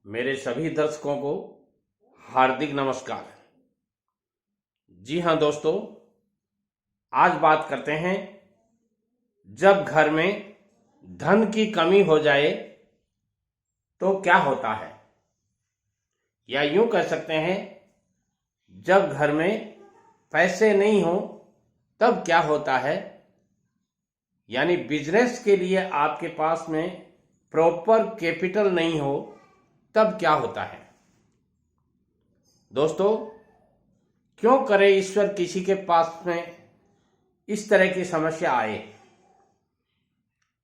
मेरे सभी दर्शकों को हार्दिक नमस्कार। जी हाँ दोस्तों, आज बात करते हैं जब घर में धन की कमी हो जाए तो क्या होता है, या यूं कह सकते हैं जब घर में पैसे नहीं हो तब क्या होता है। यानी बिजनेस के लिए आपके पास में प्रॉपर कैपिटल नहीं हो तब क्या होता है। दोस्तों, क्यों करे ईश्वर किसी के पास में इस तरह की समस्या आए,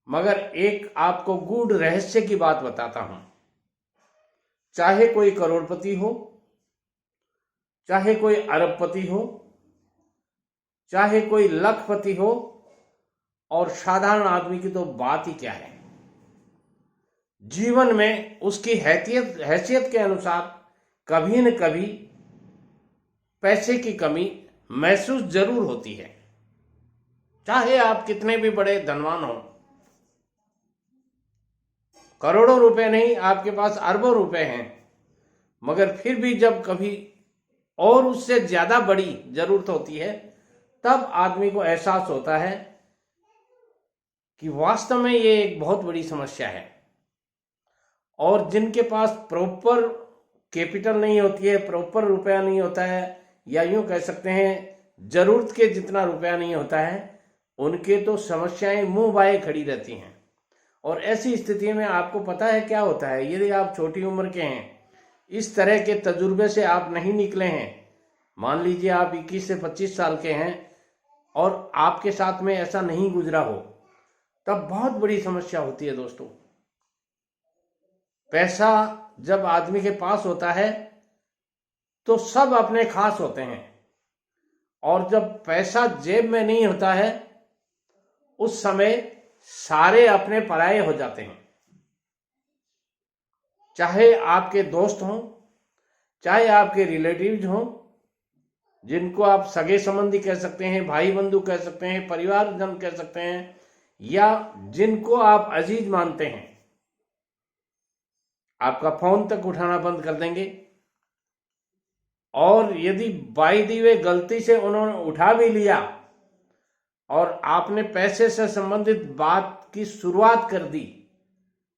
मगर एक आपको गूढ़ रहस्य की बात बताता हूं। चाहे कोई करोड़पति हो, चाहे कोई अरबपति हो, चाहे कोई लखपति हो, और साधारण आदमी की तो बात ही क्या है। जीवन में उसकी हैसियत के अनुसार कभी न कभी पैसे की कमी महसूस जरूर होती है। चाहे आप कितने भी बड़े धनवान हो, करोड़ों रुपए नहीं, आपके पास अरबों रुपए हैं, मगर फिर भी जब कभी और उससे ज्यादा बड़ी जरूरत होती है तब आदमी को एहसास होता है कि वास्तव में ये एक बहुत बड़ी समस्या है। और जिनके पास प्रॉपर कैपिटल नहीं होती है, प्रॉपर रुपया नहीं होता है, या यूं कह सकते हैं जरूरत के जितना रुपया नहीं होता है, उनके तो समस्याएं मुंह बाए खड़ी रहती हैं। और ऐसी स्थिति में आपको पता है क्या होता है, यदि आप छोटी उम्र के हैं, इस तरह के तजुर्बे से आप नहीं निकले हैं, मान लीजिए आप 21 से 25 साल के हैं और आपके साथ में ऐसा नहीं गुजरा हो, तब बहुत बड़ी समस्या होती है। दोस्तों, पैसा जब आदमी के पास होता है तो सब अपने खास होते हैं, और जब पैसा जेब में नहीं होता है उस समय सारे अपने पराये हो जाते हैं। चाहे आपके दोस्त हों, चाहे आपके रिलेटिव्स हों, जिनको आप सगे संबंधी कह सकते हैं, भाई बंधु कह सकते हैं, परिवारजन कह सकते हैं, या जिनको आप अजीज मानते हैं, आपका फोन तक उठाना बंद कर देंगे। और यदि बाय दी वे गलती से उन्होंने उठा भी लिया और आपने पैसे से संबंधित बात की शुरुआत कर दी,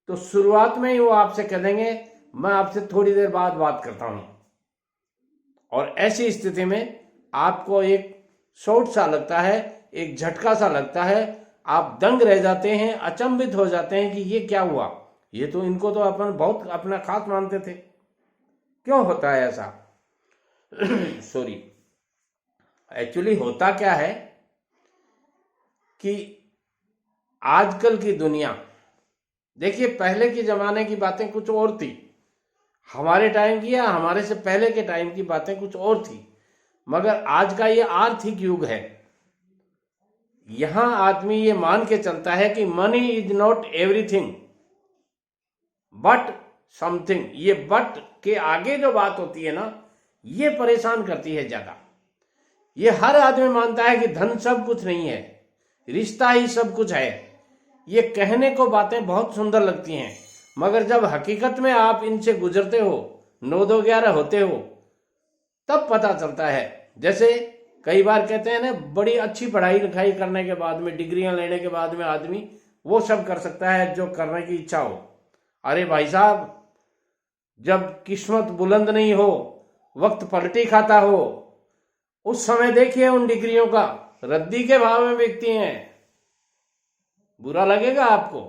तो शुरुआत में ही वो आपसे कह देंगे मैं आपसे थोड़ी देर बाद बात करता हूं। और ऐसी स्थिति में आपको एक शॉट सा लगता है, एक झटका सा लगता है, आप दंग रह जाते हैं, अचंभित हो जाते हैं कि ये क्या हुआ। ये तो इनको तो अपन बहुत अपना खास मानते थे, क्यों होता है ऐसा। सॉरी, एक्चुअली होता क्या है कि आजकल की दुनिया, देखिए पहले के जमाने की बातें कुछ और थी, हमारे टाइम की या हमारे से पहले के टाइम की बातें कुछ और थी, मगर आज का ये आर्थिक युग है। यहां आदमी ये मान के चलता है कि money is not everything but something. ये बट के आगे जो बात होती है ना, ये परेशान करती है ज्यादा। ये हर आदमी मानता है कि धन सब कुछ नहीं है, रिश्ता ही सब कुछ है। ये कहने को बातें बहुत सुंदर लगती हैं, मगर जब हकीकत में आप इनसे गुजरते हो, 9-2-11 होते हो, तब पता चलता है। जैसे कई बार कहते हैं ना, बड़ी अच्छी पढ़ाई लिखाई करने के बाद में, डिग्रियां लेने के बाद में आदमी वो सब कर सकता है जो करने की इच्छा हो। अरे भाई साहब, जब किस्मत बुलंद नहीं हो, वक्त पलटी खाता हो, उस समय देखिए उन डिग्रियों का रद्दी के भाव में बिकती हैं, बुरा लगेगा आपको।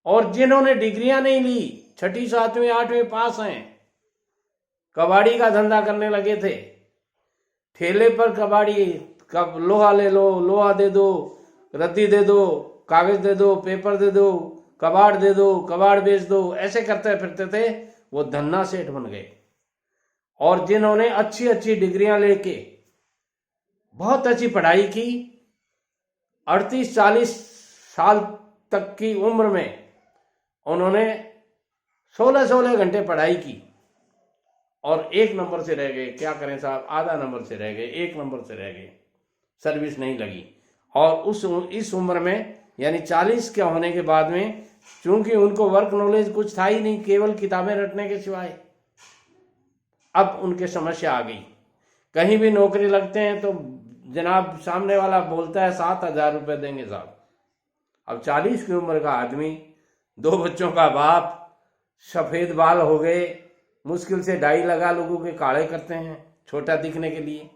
और जिन्होंने डिग्रियां नहीं ली, 6ठी 7वीं 8वीं पास हैं, कबाड़ी का धंधा करने लगे थे, ठेले पर कबाड़ी, कब लोहा ले लो, लोहा दे दो, रद्दी दे दो, कागज दे दो, पेपर दे दो, कबाड़ दे दो, कबाड़ बेच दो, ऐसे करते फिरते थे, वो धन्ना सेठ बन गए। और जिन्होंने अच्छी अच्छी डिग्रियां लेके बहुत अच्छी पढ़ाई की, 38-40 साल तक की उम्र में उन्होंने 16-16 घंटे पढ़ाई की और 1 नंबर से रह गए। क्या करें साहब, आधा नंबर से रह गए, 1 नंबर से रह गए, सर्विस नहीं लगी। और इस उम्र में, यानी 40 के होने के बाद में चूंकि उनको वर्क नॉलेज कुछ था ही नहीं, केवल किताबें रटने के सिवाय। अब उनके समस्या आ गई, कहीं भी नौकरी लगते हैं तो जनाब सामने वाला बोलता है 7,000 रुपये देंगे साहब। अब 40 की उम्र का आदमी, 2 बच्चों का बाप, सफेद बाल हो गए, मुश्किल से डाई लगा लोगों के काले करते हैं छोटा दिखने के लिए,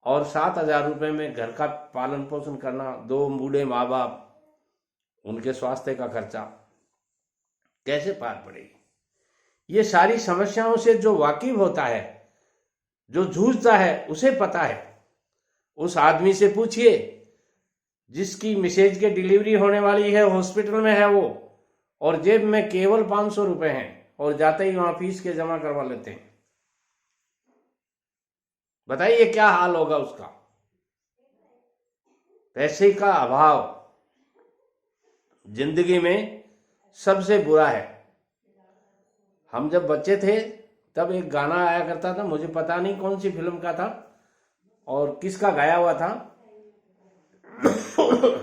और 7,000 रुपये में घर का पालन पोषण करना, 2 बूढ़े माँ बाप, उनके स्वास्थ्य का खर्चा कैसे पार पड़ेगी। ये सारी समस्याओं से जो वाकिफ होता है, जो जूझता है, उसे पता है। उस आदमी से पूछिए जिसकी मिसेज के डिलीवरी होने वाली है, हॉस्पिटल में है वो, और जेब में केवल 500 रुपए हैं, और जाते ही वहां फीस के जमा करवा लेते हैं। बताइए क्या हाल होगा उसका। पैसे का अभाव जिंदगी में सबसे बुरा है। हम जब बच्चे थे तब एक गाना आया करता था, मुझे पता नहीं कौन सी फिल्म का था और किसका गाया हुआ था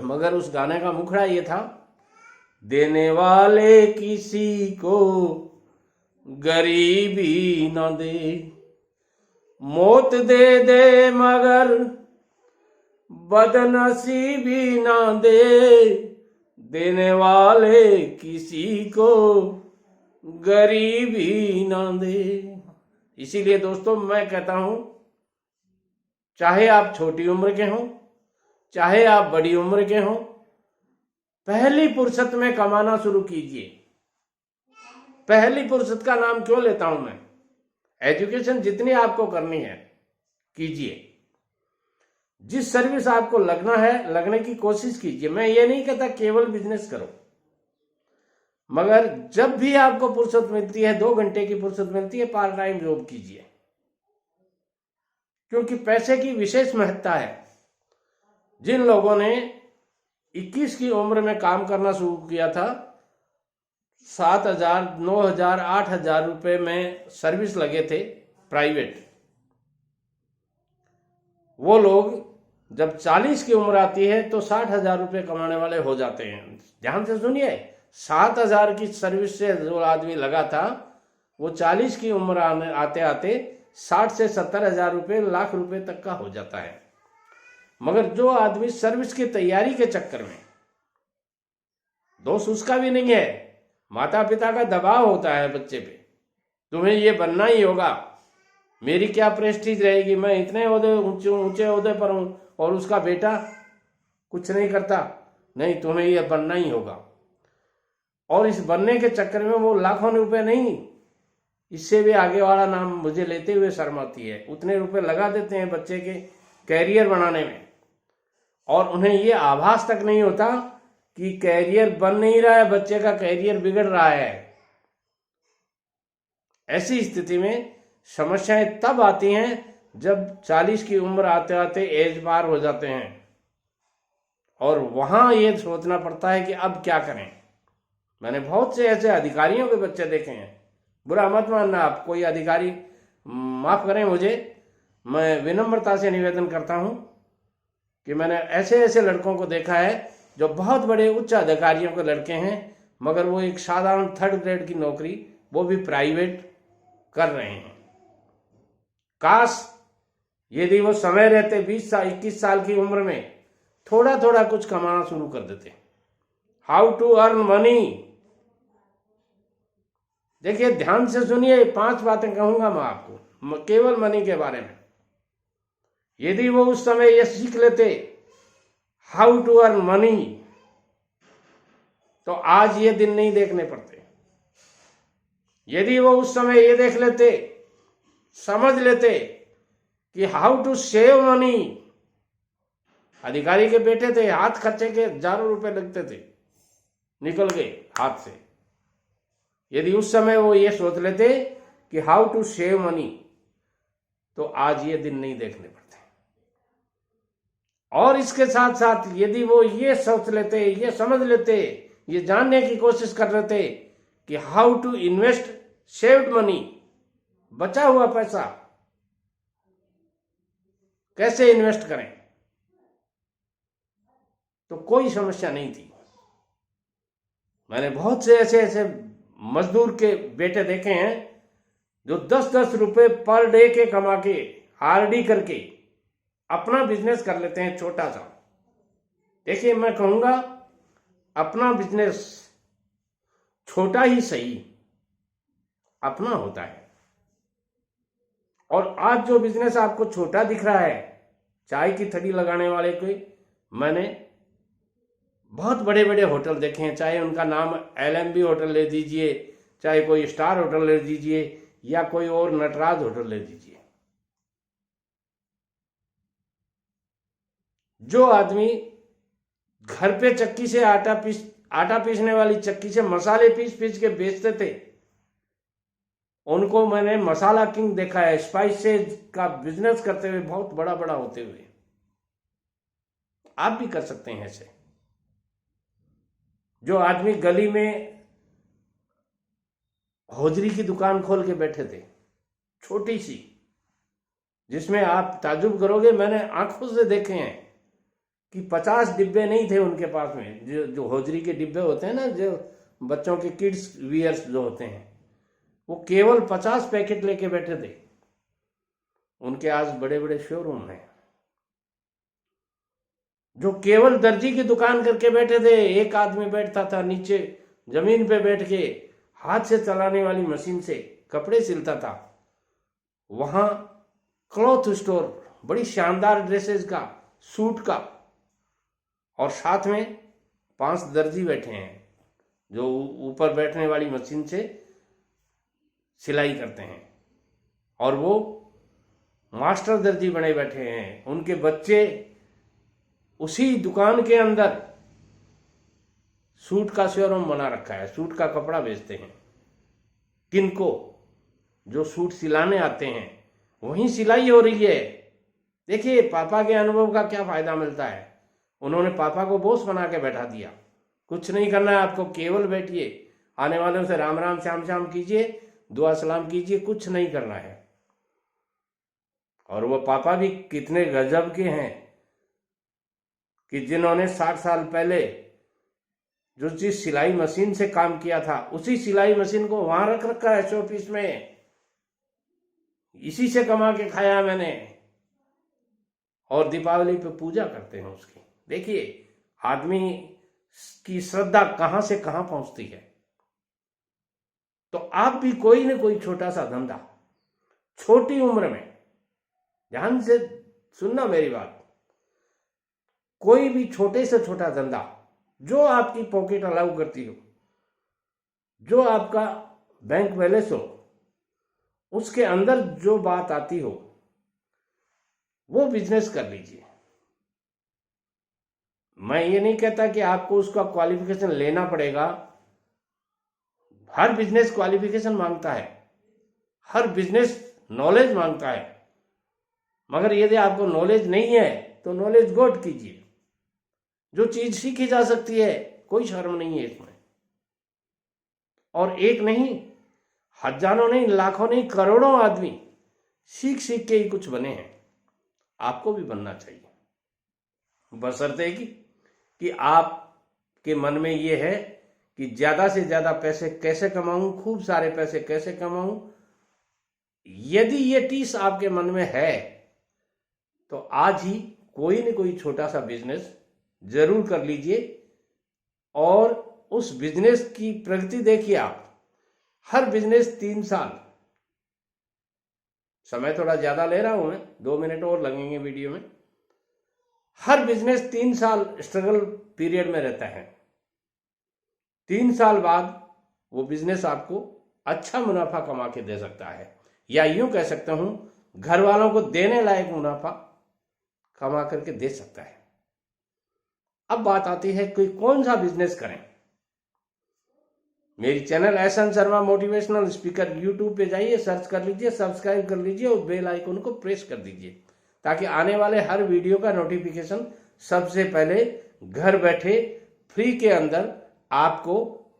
मगर उस गाने का मुखड़ा ये था, देने वाले किसी को गरीबी न दे, मौत दे दे मगर बदनसीबी न दे, देने वाले किसी को गरीबी न दे। इसीलिए दोस्तों मैं कहता हूं, चाहे आप छोटी उम्र के हों, चाहे आप बड़ी उम्र के हों, पहली फुर्सत में कमाना शुरू कीजिए। पहली फुर्सत का नाम क्यों लेता हूं मैं? एजुकेशन जितनी आपको करनी है कीजिए, जिस सर्विस आपको लगना है लगने की कोशिश कीजिए। मैं ये नहीं कहता केवल बिजनेस करो, मगर जब भी आपको फुर्सत मिलती है, 2 घंटे की फुर्सत मिलती है, पार्ट टाइम जॉब कीजिए, क्योंकि पैसे की विशेष महत्ता है। जिन लोगों ने 21 की उम्र में काम करना शुरू किया था, 7,000, 9,000, 8,000 रुपए में सर्विस लगे थे प्राइवेट, वो लोग जब 40 की उम्र आती है तो 60,000 रुपये कमाने वाले हो जाते हैं। ध्यान से सुनिए, 7,000 की सर्विस से जो आदमी लगा था, वो 40 की उम्र आते आते 60 से 70,000 रुपये, लाख रुपए तक का हो जाता है। मगर जो आदमी सर्विस की तैयारी के चक्कर में, दोष उसका भी नहीं है, माता पिता का दबाव होता है बच्चे पे, तुम्हें ये बनना ही होगा, मेरी क्या प्रेस्टीज रहेगी, मैं इतने ऊंचे ओहदे पर हूं और उसका बेटा कुछ नहीं करता, नहीं तुम्हें ये बनना ही होगा। और इस बनने के चक्कर में वो लाखों रुपए नहीं, इससे भी आगे वाला नाम मुझे लेते हुए शर्म आती है, उतने रुपए लगा देते हैं बच्चे के कैरियर बनाने में, और उन्हें ये आभास तक नहीं होता कि कैरियर बन नहीं रहा है, बच्चे का कैरियर बिगड़ रहा है। ऐसी स्थिति में समस्याएं तब आती हैं जब 40 की उम्र आते आते एज पार हो जाते हैं, और वहां ये सोचना पड़ता है कि अब क्या करें। मैंने बहुत से ऐसे अधिकारियों के बच्चे देखे हैं, बुरा मत मानना आप, कोई अधिकारी माफ करें मुझे, मैं विनम्रता से निवेदन करता हूं कि मैंने ऐसे ऐसे लड़कों को देखा है जो बहुत बड़े उच्च अधिकारियों के लड़के हैं, मगर वो एक साधारण 3rd ग्रेड की नौकरी, वो भी प्राइवेट, कर रहे हैं। काश यदि वो समय रहते 20 साल 21 साल की उम्र में थोड़ा थोड़ा कुछ कमाना शुरू कर देते। हाउ टू अर्न मनी, देखिए ध्यान से सुनिए, 5 बातें कहूंगा मैं आपको केवल मनी के बारे में। यदि वो उस समय ये सीख लेते हाउ टू अर्न मनी, तो आज ये दिन नहीं देखने पड़ते। यदि वो उस समय ये देख लेते, समझ लेते कि हाउ टू सेव मनी, अधिकारी के बेटे थे, हाथ खर्चे के हजारों रुपए लगते थे, निकल गए हाथ से। यदि उस समय वो ये सोच लेते कि हाउ टू सेव मनी, तो आज ये दिन नहीं देखने पड़ते। और इसके साथ साथ यदि वो ये सोच लेते, ये समझ लेते, ये जानने की कोशिश कर लेते कि how to invest saved money, बचा हुआ पैसा कैसे इन्वेस्ट करें, तो कोई समस्या नहीं थी। मैंने बहुत से ऐसे ऐसे मजदूर के बेटे देखे हैं जो 10-10 रुपए पर डे के कमा के आरडी करके अपना बिजनेस कर लेते हैं छोटा सा। देखिए, मैं कहूंगा अपना बिजनेस छोटा ही सही अपना होता है। और आज जो बिजनेस आपको छोटा दिख रहा है, चाय की थड़ी लगाने वाले कोई, मैंने बहुत बड़े बड़े होटल देखे हैं, चाहे उनका नाम LMB होटल ले दीजिए, चाहे कोई स्टार होटल ले दीजिए, या कोई और नटराज होटल ले दीजिए। जो आदमी घर पे चक्की से आटा पीसने वाली चक्की से मसाले पीस पीस के बेचते थे, उनको मैंने मसाला किंग देखा है, स्पाइसेज का बिजनेस करते हुए, बहुत बड़ा बड़ा होते हुए। आप भी कर सकते हैं ऐसे। जो आदमी गली में होजरी की दुकान खोल के बैठे थे, छोटी सी, जिसमें आप ताजुब करोगे, मैंने आंखों से देखे हैं कि 50 डिब्बे नहीं थे उनके पास में। जो होजरी के डिब्बे होते हैं ना, जो बच्चों के किड्स वियर्स जो होते हैं, वो केवल 50 पैकेट लेके बैठे थे। उनके आज बड़े बड़े शोरूम हैं। जो केवल दर्जी की दुकान करके बैठे थे, एक आदमी बैठता था नीचे जमीन पे बैठ के हाथ से चलाने वाली मशीन से कपड़े सिलता था, वहां क्लॉथ स्टोर, बड़ी शानदार ड्रेसेस का, सूट का, और साथ में 5 दर्जी बैठे हैं जो ऊपर बैठने वाली मशीन से सिलाई करते हैं, और वो मास्टर दर्जी बने बैठे हैं। उनके बच्चे उसी दुकान के अंदर सूट का शोरूम बना रखा है, सूट का कपड़ा बेचते हैं। किनको जो सूट सिलाने आते हैं, वहीं सिलाई हो रही है। देखिए, पापा के अनुभव का क्या फायदा मिलता है। उन्होंने पापा को बॉस बना के बैठा दिया। कुछ नहीं करना है आपको, केवल बैठिए, आने वालों से राम राम श्याम श्याम कीजिए, दुआ सलाम कीजिए, कुछ नहीं करना है। और वो पापा भी कितने गजब के हैं कि जिन्होंने 60 साल पहले जो चीज सिलाई मशीन से काम किया था, उसी सिलाई मशीन को वहां रख रखा है शोपीस में, इसी से कमा के खाया मैंने, और दीपावली पे पूजा करते हैं उसकी। देखिए, आदमी की श्रद्धा कहां से कहां पहुंचती है। तो आप भी कोई न कोई छोटा सा धंधा, छोटी उम्र में, ध्यान से सुनना मेरी बात, कोई भी छोटे से छोटा धंधा जो आपकी पॉकेट अलाउ करती हो, जो आपका बैंक बैलेंस हो, उसके अंदर जो बात आती हो, वो बिजनेस कर लीजिए। मैं ये नहीं कहता कि आपको उसका क्वालिफिकेशन लेना पड़ेगा। हर बिजनेस क्वालिफिकेशन मांगता है, हर बिजनेस नॉलेज मांगता है। मगर यदि आपको नॉलेज नहीं है तो नॉलेज गोट कीजिए। जो चीज सीखी जा सकती है, कोई शर्म नहीं है इसमें। और एक नहीं, हजारों नहीं, लाखों नहीं, करोड़ों आदमी सीख सीख के ही कुछ बने हैं। आपको भी बनना चाहिए, बशर्ते कि आपके मन में ये है कि ज्यादा से ज्यादा पैसे कैसे कमाऊं, खूब सारे पैसे कैसे कमाऊं। यदि ये टीस आपके मन में है तो आज ही कोई न कोई छोटा सा बिजनेस जरूर कर लीजिए, और उस बिजनेस की प्रगति देखिए आप। हर बिजनेस 3 साल, समय थोड़ा ज्यादा ले रहा हूं मैं, 2 मिनट और लगेंगे वीडियो में। हर बिजनेस 3 साल स्ट्रगल पीरियड में रहता है। 3 साल बाद वो बिजनेस आपको अच्छा मुनाफा कमा के दे सकता है, या यूं कह सकता हूं, घर वालों को देने लायक मुनाफा कमा करके दे सकता है। अब बात आती है कि कौन सा बिजनेस करें। मेरी channel S N Sharma motivational speaker YouTube पे जाइए, सर्च कर लीजिए, सब्सक्राइब कर लीजिए और बेल आइकन को प्रेस कर दीजिए, ताकि आने वाले हर वीडियो का नोटिफिकेशन सबसे पहले घर बैठे फ्री के अंदर आपको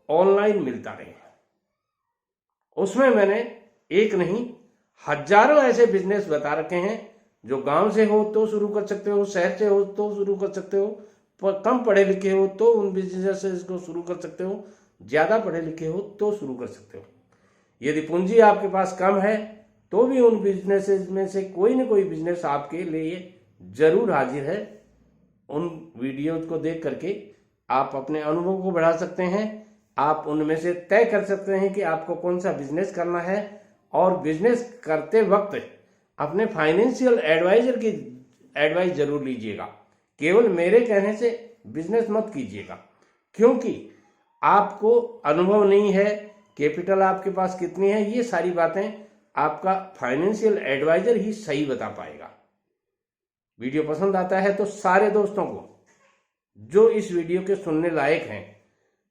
ऑनलाइन मिलता रहे। उसमें मैंने एक नहीं, हजारों ऐसे बिजनेस बता रखे हैं। जो गांव से हो तो शुरू कर सकते हो, शहर से हो तो शुरू कर सकते हो, कम पढ़े लिखे हो तो उन बिजनेस को शुरू कर सकते हो, ज़्यादा पढ़े लिखे हो तो शुरू कर सकते हो। यदि पूंजी आपके पास कम है तो भी उन बिजनेसेस में से कोई न कोई बिजनेस आपके लिए जरूर हाजिर है। उन वीडियोज को देख करके आप अपने अनुभव को बढ़ा सकते हैं। आप उनमें से तय कर सकते हैं कि आपको कौन सा बिजनेस करना है, और बिजनेस करते वक्त अपने फाइनेंशियल एडवाइजर की एडवाइस जरूर लीजिएगा। केवल मेरे कहने से बिजनेस मत कीजिएगा, क्योंकि आपको अनुभव नहीं है, कैपिटल आपके पास कितनी है, ये सारी बातें आपका फाइनेंशियल एडवाइजर ही सही बता पाएगा। वीडियो पसंद आता है तो सारे दोस्तों को जो इस वीडियो के सुनने लायक हैं,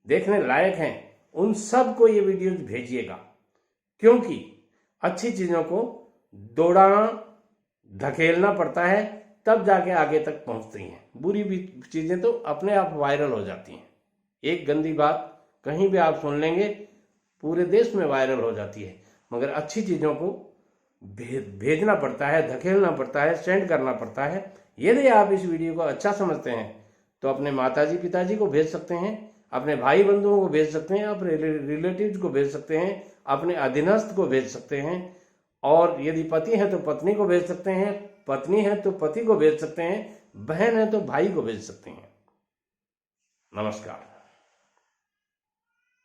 देखने लायक हैं, उन सब को ये वीडियो भेजिएगा, क्योंकि अच्छी चीजों को दौड़ाना धकेलना पड़ता है, तब जाके आगे तक पहुंचती हैं। बुरी भी चीजें तो अपने आप वायरल हो जाती हैं। एक गंदी बात कहीं भी आप सुन लेंगे पूरे देश में वायरल हो जाती है, मगर अच्छी चीजों को भेजना पड़ता है, धकेलना पड़ता है, सेंड करना पड़ता है। यदि आप इस वीडियो को अच्छा समझते हैं तो अपने माताजी पिताजी को भेज सकते हैं, अपने भाई बंधुओं को भेज सकते हैं, अपने रिलेटिव्स को भेज सकते हैं, अपने अधीनस्थ को भेज सकते हैं, और यदि पति है तो पत्नी को भेज सकते हैं, पत्नी है तो पति को भेज सकते हैं, बहन है तो भाई को भेज सकते हैं। नमस्कार।